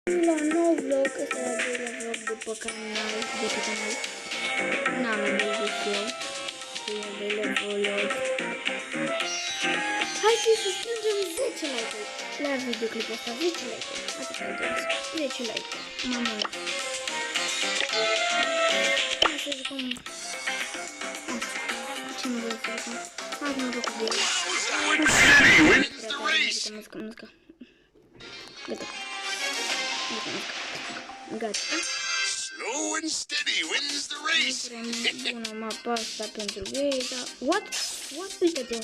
La un nou vlog, ăsta e al doilea vlog de pe canal, n-am învățit eu, și al doilea vlog. Haideți să strângem 10 like-uri la videoclipul ăsta, 10 like-uri, atât am dorit, 10 like-uri, mai mult. Hai să jucăm, ce mă vreau să jucăm? Hai să mă joc cu el. Muzica. Gata. Slow and steady wins the race. Bună mapa asta pentru ei, dar... What? Uite-te!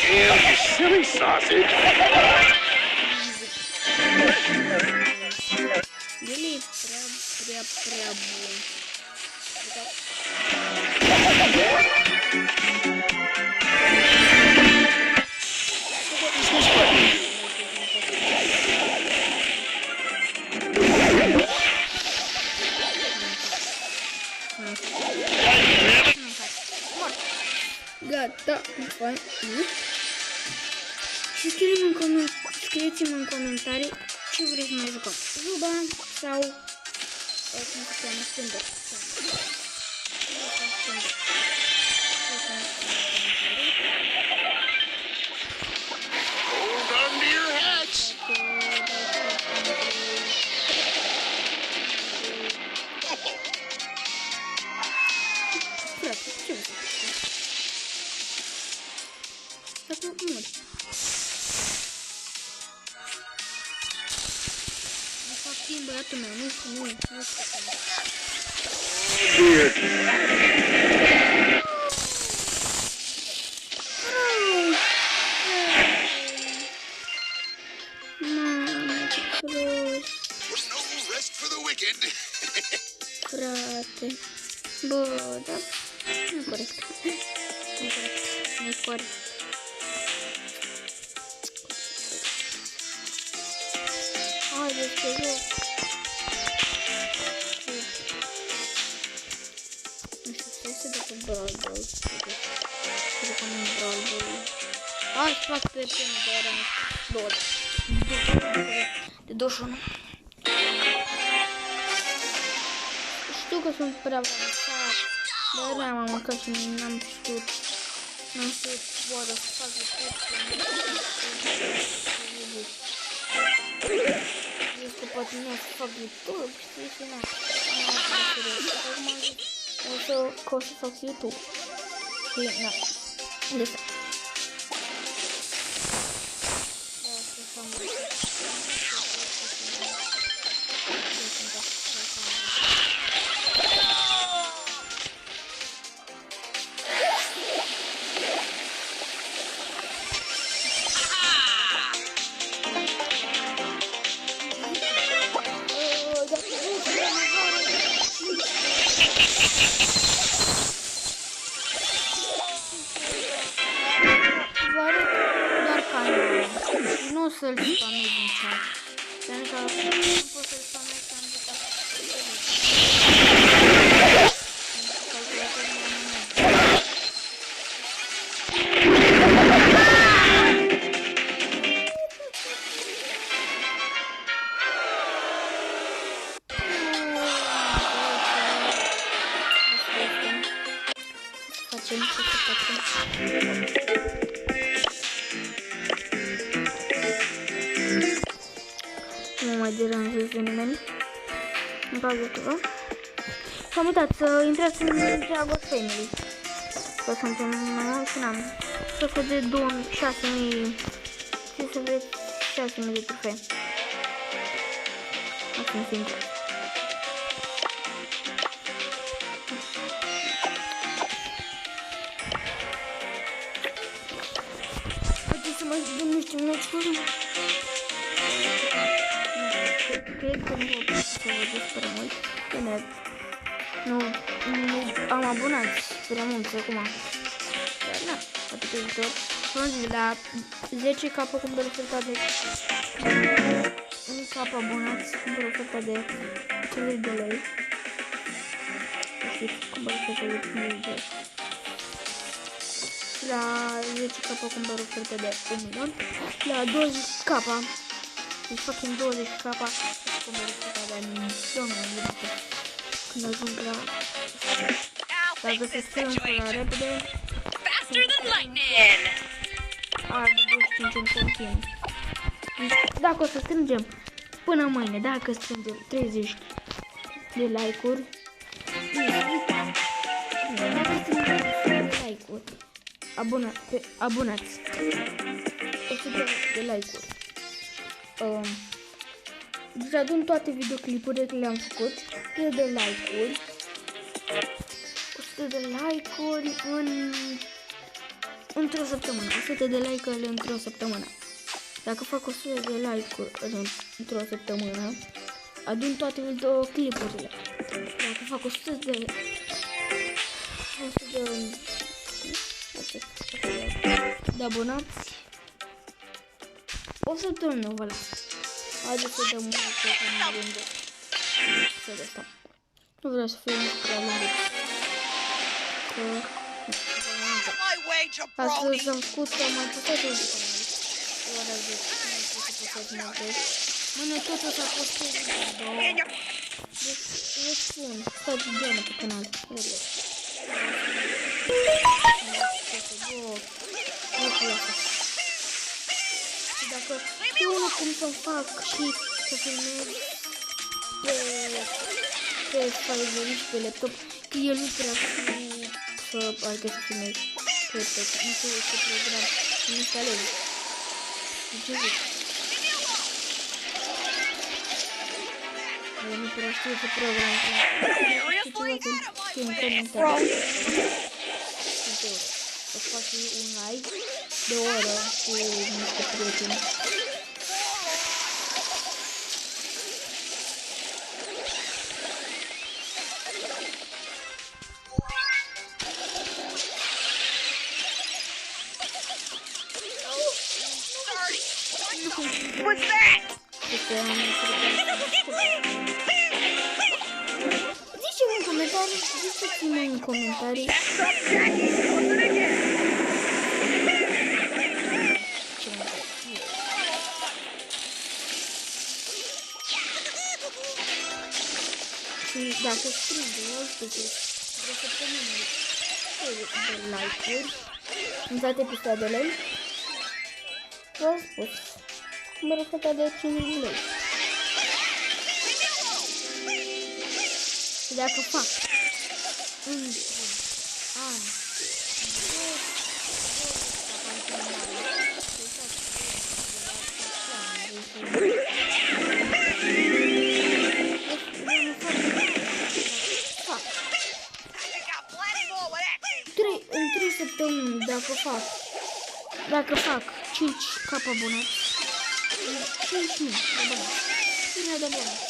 Damn, you silly sausage. El e prea bun. Gata, fain. Și scrieți-mi în comentarii ce vreți să mai jucăm. Zuba sau cum se cheamă, Stândă. Hold on to your hats. Frate, ce vrei să faci? Să cum mori. Nu fac timp, băiatul meu, nu știu. No rest for the wicked. Frate, bă, dar nu corect. Nu corect. Haideți să joc. Nu știu, stai să dă pe Brawl Ball. Să jucăm în Brawl Ball. Hai să fac pe primul de rank 2. De 21. Știu că sunt prea avansat, dar n-am mâncat și n-am știut oară să fac de tot. Zic că poate nu o să fac YouTube, știi, și n-am o să fac YouTube. Și n-am. Lăsa. Nu să-l spamez în chat, pentru că nu pot să-l spamez că am zis facem. Nu mai deranjez de nimeni. Îmi place ceva. Și am uitat să intrați în Dragos Family. Că suntem mai mult și n-am. Făcut de 6.000. Ce să vreți? 6.000 de trofee. Asta mi-e sincer. Haideți să mai jucăm niște meciuri. Cred că nu vă pot să vedeți prea mult. Bine, nu am abonați prea mulți acum. Dar na, atât de tot. Până zi la 10k cumpăr oferta de 1k abonați, cumpăr oferta de 30 de lei. știți, cumpăr ofertă de 50. La 10k cumpăr ofertă de 1.000.000. La 20k, deci fucking 20k, cumpăr ofertă de 1.000.000. Când ajung la... Dacă se strâng la repede... Faster than lightning! de 25 în continuu. Dacă o să strângem până mâine, dacă strângem 30 de like-uri, dacă strângem like-uri, abonați, 100 de like-uri. Deci adun toate videoclipurile care le-am făcut, 100 de like-uri, 100 de like-uri într-o săptămână, 100 de like-uri într-o săptămână. Dacă fac 100 de like-uri într-o săptămână, adun toate videoclipurile. Dacă fac 100 de abonați, o săptămână vă las. Haideți să dăm mult pe canal lungă. Să de asta. Nu vreau să fiu prea lungă. Astăzi am făcut mai pusat de canal. Ora de mână totul s-a fost pe video. Deci vă spun, stați bine pe canal. Și dacă știu unul cum să-mi fac și să filmez pe Fiverr și pe laptop, că el nu prea știu să adică să filmez pe laptop, nu știu ce program să instalez. Ce zic? Eu nu prea știu ce program știu în comentarii. O să fac un live de o oră cu niște prieteni. What's that? Ziceți-mi în comentarii, ziceți-mi în comentarii. Și dacă strânge 100 de săptămână de like-uri în toate episoadele, v-am spus, mă răfăta de 5 lei. Și dacă fac un an, în 3 săptămâni, dacă fac 5k abonați, 5.000 de abonați, 5.000 de abonați,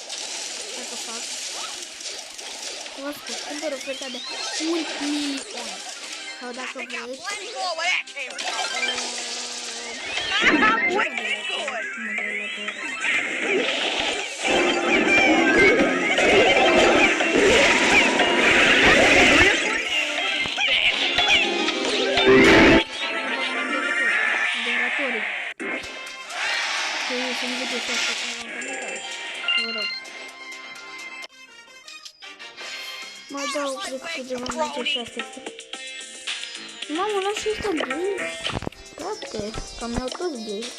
dacă fac, vă spun, cumpăr oferta de 1.000.000, sau dacă vreți, să-mi vedeți asta în comentarii, vă rog. Mai dau, cred că ceva multe 6. Mamă, lasă ăsta Blaze. Frate, cam mi-au toți Blaze.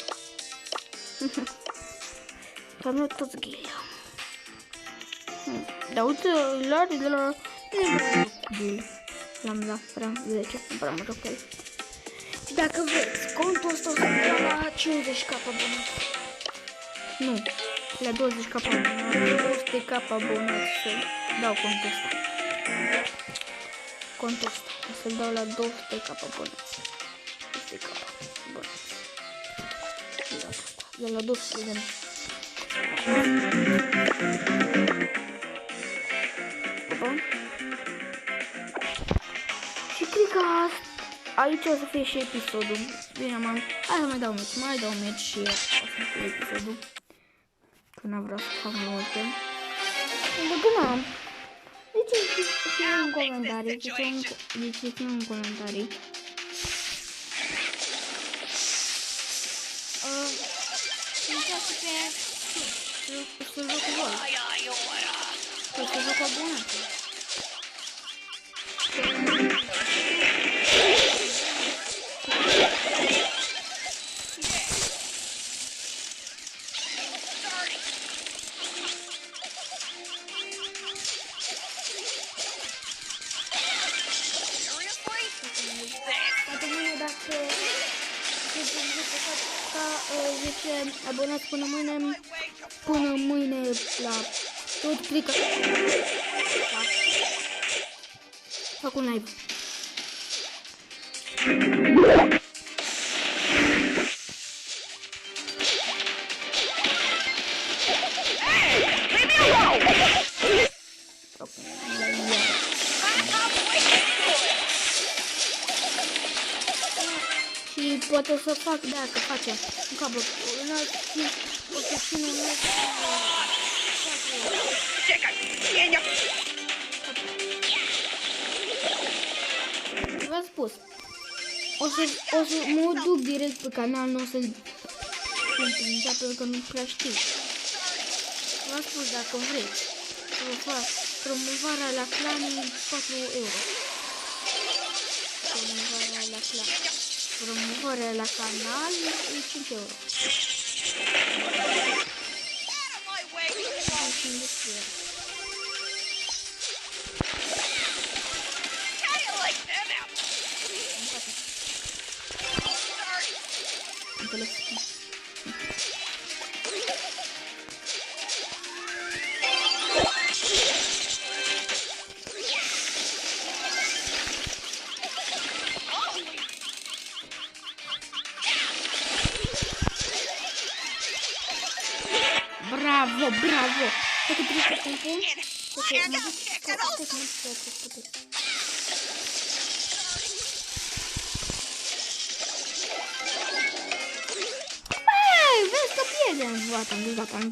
Cam mi-au toți Blaze. Dar uite, Larry de la... L-am dat prea 10, nu prea mă joc pe el. Și dacă vreți, contul ăsta o să dea la 50k abonați. Nu, la 20k abonați, 200k abonați să dau contul ăsta. Contul ăsta, o să-l dau la 200k abonați. 200k abonați. De la 200 de mii. Și cred că aici o să fie și episodul. Bine, hai să mai dau meci și o să fie episodul. Că n-am vrea să fac mai multe. Pentru că n-am. Ziceți în comentarii, ziceți în comentarii. Îmi place să joc cu voi. Să joc abonații. Poate mâine dacă zice abonați până mâine la tot clică. Fac un live. Și poate să fac, dacă face un cablu înalt și o să țin un net. V-am spus, o să mă duc direct pe canal, nu o să-l prința pentru că nu prea știu. V-am spus, dacă vreți, să vă fac promovarea la clane 4 euro. Promovarea la clane. Promovarea la canal e 5 euro. Înțeles. Bravo, bravo! Dacă trebuie să compun, vezi că pierdem! Gata, am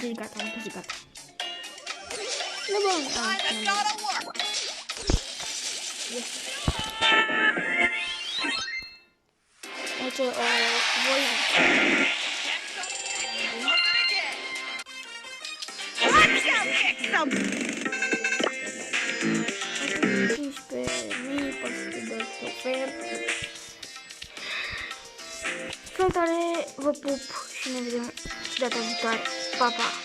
zis gata. Nu bun! Deci, voi... 15.402 trofee. Salutare, vă pup și ne vedem data viitoare. Pa, pa!